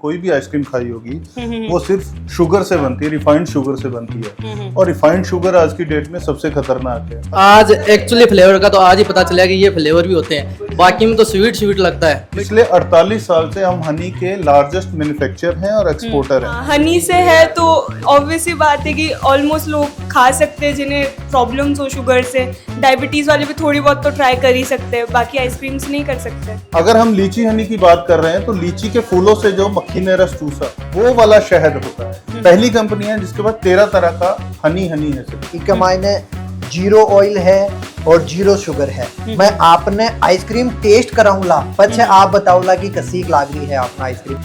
कोई भी आइसक्रीम खाई होगी वो सिर्फ शुगर से बनती है, रिफाइंड शुगर से बनती है। और रिफाइंड शुगर आज की डेट में सबसे खतरनाक है। आज एक्चुअली फ्लेवर का तो आज ही पता चला कि ये फ्लेवर भी होते हैं, बाकी में तो स्वीट स्वीट लगता है। पिछले 48 साल से हम हनी के लार्जेस्ट मैन्युफैक्चरर हैं और एक्सपोर्टर हैं। हनी से है तो ऑब्वियसली बात है कि ऑलमोस्ट लोग खा सकते हैं जिन्हें प्रॉब्लम्स हो शुगर से। डायबिटीज वाले भी थोड़ी बहुत तो ट्राई कर ही सकते हैं, बाकी आइसक्रीम्स नहीं कर सकते। अगर हम लीची हनी की बात कर रहे हैं तो लीची के फूलों से जो मक्खी ने रस चूसा वो वाला शहद होता है। पहली कंपनी है जिसके पास 13 तरह का हनी है सिर्फ। इसके मायने जीरो ऑयल है और जीरो शुगर है। मैं आपने आइसक्रीम टेस्ट कराऊंगा, पछे आप बताओला कि कसीक लाग रही है अपना आइसक्रीम।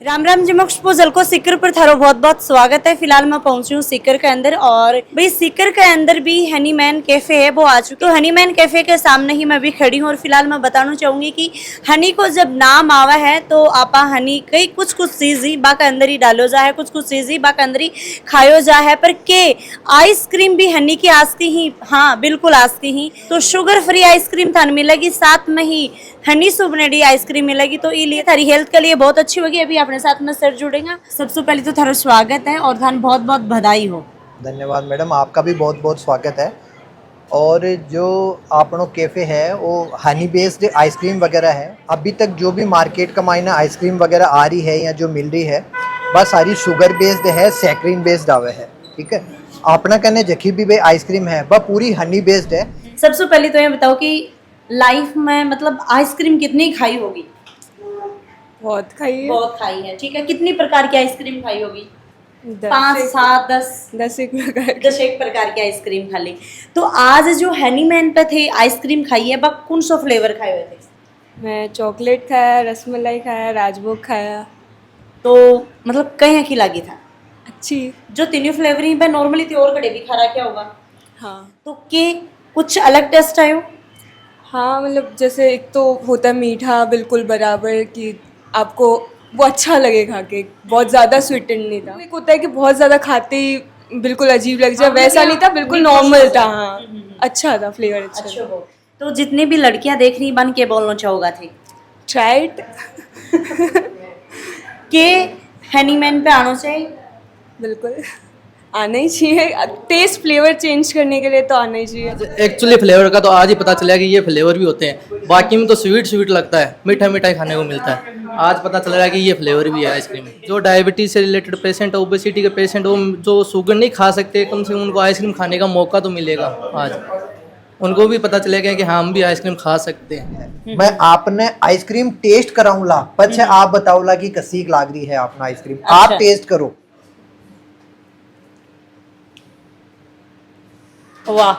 राम राम जमक्ष पोजल को सीकर पर थारो बहुत बहुत स्वागत है। फिलहाल मैं पहुंची हूँ सीकर के अंदर और भाई सीकर के अंदर भी हनी मैन कैफे है वो आ चुकी। तो हनी मैन कैफे के सामने ही मैं भी खड़ी हूँ और फिलहाल मैं बताना चाहूंगी कि हनी को जब नाम आवा है तो आपा हनी कई कुछ चीज ही बाका अंदर ही डालो जा है, कुछ चीज ही बाका अंदर ही खायो जा है। पर के आइसक्रीम भी हनी की आस्ती ही, हाँ बिल्कुल आस्ती ही। तो शुगर फ्री आइसक्रीम थान मिलेगी, साथ में ही हनी सुबनेडी आइसक्रीम मिलेगी। तो ये लिए थारी हेल्थ के लिए बहुत अच्छी होगी। अभी अपने साथ में सर जुड़ेगा। सबसे पहले तो थारा स्वागत है और थान बहुत बहुत बधाई हो। धन्यवाद मैडम, आपका भी बहुत बहुत स्वागत है। और जो आपनो कैफ़े है वो हनी बेस्ड आइसक्रीम वगैरह है। अभी तक जो भी मार्केट का मायना आइसक्रीम वगैरह आ रही है या जो मिल रही है बस सारी शुगर बेस्ड है, सैक्रीन बेस्ड आवे है। ठीक है, अपना कहने जखी भी आइसक्रीम है वह पूरी हनी बेस्ड है। सबसे पहले तो ये बताओ कि लाइफ में मतलब आइसक्रीम कितनी खाई होगी? बहुत खाई है। बहुत खाई है। ठीक है, कितनी प्रकार की आइसक्रीम खाई होगी? 10 5, 7, 10 एक प्रकार 10 एक प्रकार की आइसक्रीम खा ली। तो आज जो हनी मैन पे थे आइसक्रीम खाई है, बा कौन सा फ्लेवर खाए हुए थे? मैं चॉकलेट खाया, रसमलाई खाया, राजभोग खाया। तो मतलब कहीं की लगी था अच्छी। जो तीनों फ्लेवर ही पे नॉर्मली थी और कड़े भी खा रहा क्या होगा। हाँ तो के कुछ अलग टेस्ट आयो? हाँ, मतलब जैसे एक तो होता है मीठा बिल्कुल बराबर कि आपको वो अच्छा लगे खा के, बहुत ज़्यादा स्वीटेंड नहीं था। एक होता है कि बहुत ज़्यादा खाते ही बिल्कुल अजीब लग जाए, वैसा नहीं था, बिल्कुल नॉर्मल था। हाँ अच्छा था, फ्लेवर अच्छा अच्छा हो। तो जितनी भी लड़कियां देख रही बन के बोलना चाहोगा थे ट्राइड के हनी मैन पे आना चाहिए? बिल्कुल आना ही चाहिए। टेस्ट फ्लेवर चेंज करने के लिए तो आना ही चाहिए। एक्चुअली फ्लेवर का तो आज ही पता चला कि ये फ्लेवर भी होते हैं, बाकी में तो स्वीट स्वीट लगता है, मीठा मीठा खाने को मिलता है। आज पता चल रहा है कि ये फ्लेवर भी है आइसक्रीम में। जो डायबिटीज से रिलेटेड पेशेंट है, ओबेसिटी के पेशेंट, वो जो शुगर नहीं खा सकते, कम से कम उनको आइसक्रीम खाने का मौका तो मिलेगा। आज उनको भी पता चलेगा कि हाँ हम भी आइसक्रीम खा सकते हैं। मैं आपने आइसक्रीम टेस्ट कराऊंगा, पछे आप बताओला कि कसीक लाग रही है अपना आइसक्रीम। आप टेस्ट करो। वाह,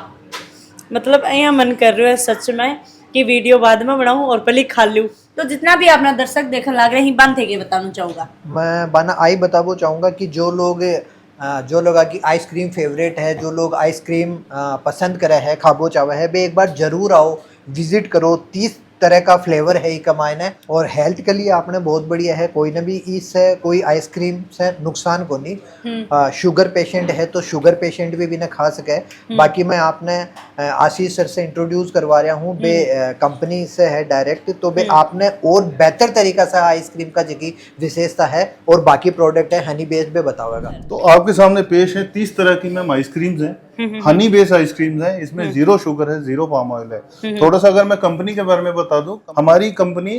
मतलब यहाँ मन कर रहा है सच में कि वीडियो बाद में बनाऊं और पहले खा लूं। तो जितना भी अपना दर्शक देखने लग रहे हैं बंद थे बताना चाहूँगा। मैं बना आई बताबो चाहूँगा कि जो लोग की आइसक्रीम फेवरेट है, जो लोग आइसक्रीम पसंद करे है, खाबो चाहे है, बे एक बार जरूर आओ, विजिट करो। 30 तरह का फ्लेवर है का मायने। और हेल्थ के लिए आपने बहुत बढ़िया है, कोई ने भी इससे कोई आइसक्रीम से नुकसान को नहीं। शुगर पेशेंट है तो शुगर पेशेंट भी ना खा सके। बाकी मैं आपने आशीष सर से इंट्रोड्यूस करवा रहा हूँ, बे कंपनी से है डायरेक्ट, तो बे आपने और बेहतर तरीका से आइसक्रीम का जगह विशेषता है और बाकी प्रोडक्ट है हनी बेस्ड पे बतावेगा। तो आपके सामने पेश है 30 तरह की मैम आइसक्रीम्स हैं, हनी बेस्ड आइसक्रीम्स हैं। इसमें जीरो शुगर है, जीरो पाम ऑयल है। थोड़ा सा अगर मैं कंपनी के बारे में बता दूं, हमारी कंपनी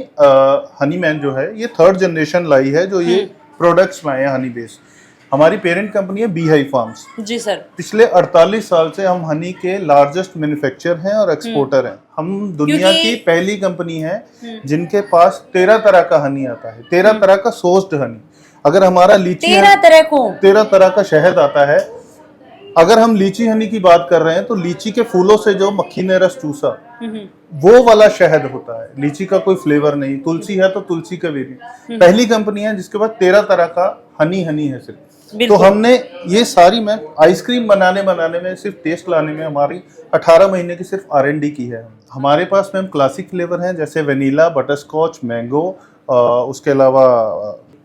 हनी मैन जो है ये 3rd जनरेशन लाई है जो ये प्रोडक्ट्स लाए हैं हनी बेस्ड। हमारी पेरेंट कंपनी है बी हाई फार्म्स। जी सर। पिछले 48 साल से हम हनी के लार्जेस्ट मैन्युफैक्चरर हैं और एक्सपोर्टर हैं। हम दुनिया की पहली कंपनी है जिनके पास 13 तरह का हनी आता है, 13 तरह का सोर्स्ड हनी। अगर हमारा लीची 13 तरह का शहद आता है। अगर हम लीची हनी की बात कर रहे हैं तो लीची के फूलों से जो मक्खी ने रस चूसा वो वाला शहद होता है। लीची का कोई फ्लेवर नहीं, तुलसी है तो तुलसी का भी नहीं। पहली कंपनी है जिसके पास 13 तरह का हनी है सिर्फ। तो हमने ये सारी में आइसक्रीम बनाने में सिर्फ टेस्ट लाने में हमारी 18 महीने की सिर्फ R&D की है। हमारे पास मैम क्लासिक फ्लेवर हैं जैसे वेनिला, बटरस्कॉच, मैंगो, उसके अलावा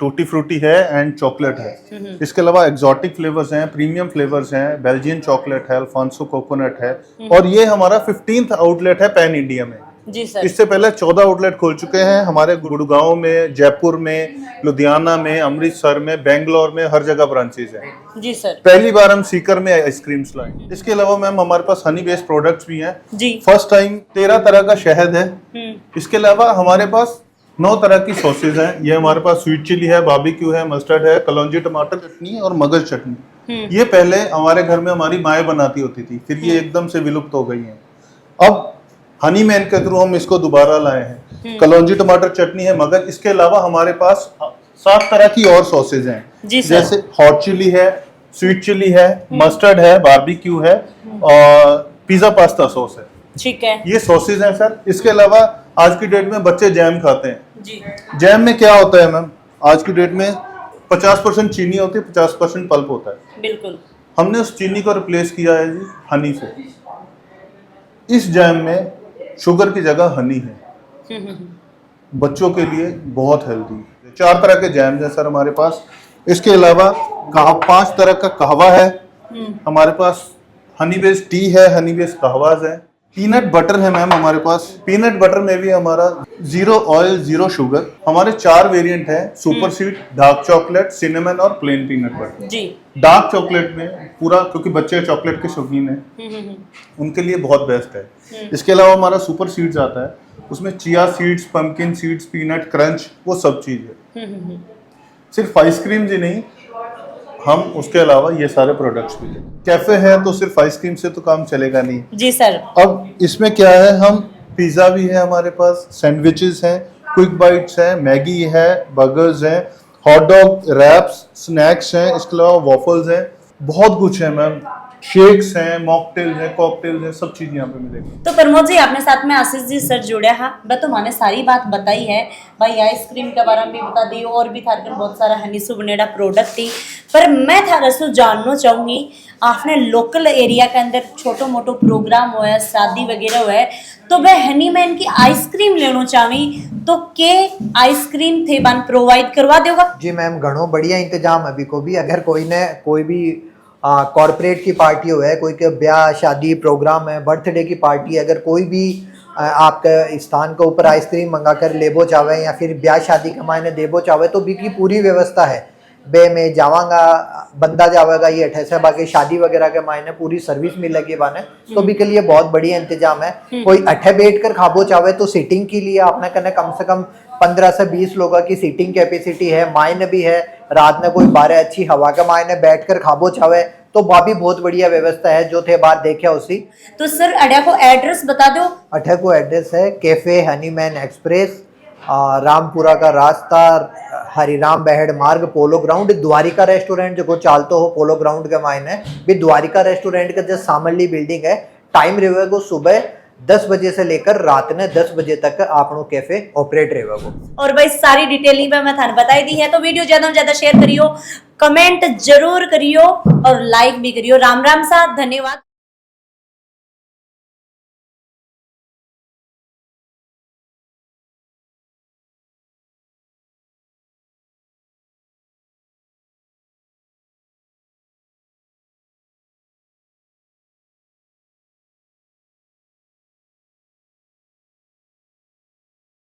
टूटी फ्रूटी है एंड चॉकलेट है। इसके अलावा एग्जॉटिक फ्लेवर्स हैं, प्रीमियम फ्लेवर्स हैं, बेल्जियन चॉकलेट है, अल्फांसो कोकोनट है, और ये हमारा 15th आउटलेट है पैन इंडिया में। जी सर। इससे पहले 14 आउटलेट खोल चुके हैं हमारे गुड़गांव में, जयपुर में, लुधियाना में, अमृतसर में, बेंगलोर में, हर जगह ब्रांचेज हैं। जी सर। पहली बार हम सीकर में आइसक्रीम्स लाए। इसके अलावा मैम हमारे पास हनी बेस्ड प्रोडक्ट्स भी हैं। जी। फर्स्ट टाइम 13 तरह का शहद है। इसके अलावा हमारे पास 9 तरह की सॉसेज हैं। ये हमारे पास स्वीट चिली है, बारबेक्यू है, मस्टर्ड है, कलौंजी टमाटर चटनी और मगज चटनी। ये पहले हमारे घर में हमारी माएँ बनाती होती थी, फिर ये एकदम से विलुप्त हो गई हैं। अब हनी मैन के थ्रू हम इसको दोबारा लाए हैं। कलौंजी टमाटर चटनी है, मगज। इसके अलावा हमारे पास 7 तरह की और सॉसेज हैं। जी सर। जैसे हॉट चिली है, स्वीट चिली है, मस्टर्ड है, बारबेक्यू है और पिज्जा पास्ता सॉस है। ठीक है। ये सॉसेज हैं सर। इसके अलावा आज की डेट में बच्चे जैम खाते हैं। जी। जैम में क्या होता है मैम, आज की डेट में 50% चीनी होती है, 50% पल्प होता है। बिल्कुल। हमने उस चीनी को रिप्लेस किया है जी हनी से। इस जैम में शुगर की जगह हनी है। बच्चों के लिए बहुत हेल्दी। 4 तरह के जैम हैं सर हमारे पास। इसके अलावा 5 तरह का कहवा है हमारे पास। हनी बेस्ड टी है, हनी बेस्ड कहवाज है। पीनट बटर है मैम हमारे पास। पीनट बटर में भी हमारा 0 ऑयल 0 शुगर। हमारे 4 वेरिएंट है, super sweet, dark chocolate, cinnamon और प्लेन पीनट बटर। जी। डार्क चॉकलेट में पूरा, क्योंकि बच्चे चॉकलेट के शौकीन हैं, उनके लिए बहुत बेस्ट है। इसके अलावा हमारा सुपर सीड्स आता है, उसमें chia seeds, pumpkin seeds, peanut crunch, वो सब चीज है। सिर्फ आइसक्रीम ही नहीं, हम उसके अलावा ये सारे प्रोडक्ट्स भी हैं। कैफे है तो सिर्फ आइसक्रीम से तो काम चलेगा नहीं। जी सर। अब इसमें क्या है, हम पिज्जा भी है हमारे पास, सैंडविचेस हैं, क्विक बाइट्स हैं, मैगी है, बर्गर्स हैं, हॉट डॉग, रैप्स, स्नैक्स हैं, इसके अलावा वॉफल्स हैं, बहुत कुछ है मैम। शेक्स हैं, मॉकटेल्स हैं, कॉकटेल्स हैं, सब चीज़ यहाँ पे मिलेगी। तो प्रमोद जी, आपने साथ में आशीष जी सर जुड़े हाँ, मैं तो मैंने सारी बात बताई है भाई। आइसक्रीम के बारे में भी बता दी और भी थारकन बहुत सारा हनी सु बनेड़ा प्रोडक्ट थी। पर मैं थारा से जानना चाहूँगी, आपने लोकल एरिया के अंदर छोटो मोटो प्रोग्राम हुआ है, शादी वगैरह हुआ है, तो वह हनी मैन की आइसक्रीम लेना चाहवी तो के आइसक्रीम थे बन प्रोवाइड करवा देगा? जी मैम, घणो बढ़िया इंतजाम अभी को भी। अगर कोई भी कॉर्पोरेट की पार्टी हो है, कोई के ब्याह शादी प्रोग्राम है, बर्थडे की पार्टी, अगर कोई भी आपके स्थान के ऊपर आइसक्रीम मंगा कर लेबो चाहे या फिर ब्याह शादी के मायने देबो चाहे तो भी की पूरी व्यवस्था है। बे में जावांगा, बंदा जावेगा ये अठे से, बाकी शादी वगैरह के मायने पूरी सर्विस मिलेगी बाने, तो भी के लिए बहुत बढ़िया इंतजाम है। कोई अठे बैठ कर खाबो चाहे तो सीटिंग के लिए आपने कने कम से कम 15 से 20 लोगों की सीटिंग कैपेसिटी है। मायने भी है, रात में कोई 12 अच्छी हवा के मायने बैठ कर खाबो चाहे तो वह भी बहुत बढ़िया व्यवस्था है, जो थे बात देखे उसी। तो सर अड्डा को एड्रेस बता दो। अठे को एड्रेस है cafe Honey man express, Rampura का रास्ता, हरिराम बहड़ मार्ग, पोलो ग्राउंड, द्वारिका रेस्टोरेंट जो चालतो हो पोलो ग्राउंड के मायने भी द्वारिका रेस्टोरेंट के जस्ट सामने बिल्डिंग है। टाइम रहेगा सुबह 10 बजे से लेकर रात में 10 बजे तक आपनो कैफे ऑपरेट रहेगा। और भाई सारी डिटेलिंग मैं थाने बताई दी है, तो वीडियो ज्यादा से ज्यादा शेयर करियो, कमेंट जरूर करियो और लाइक भी करियो। राम राम सा, धन्यवाद।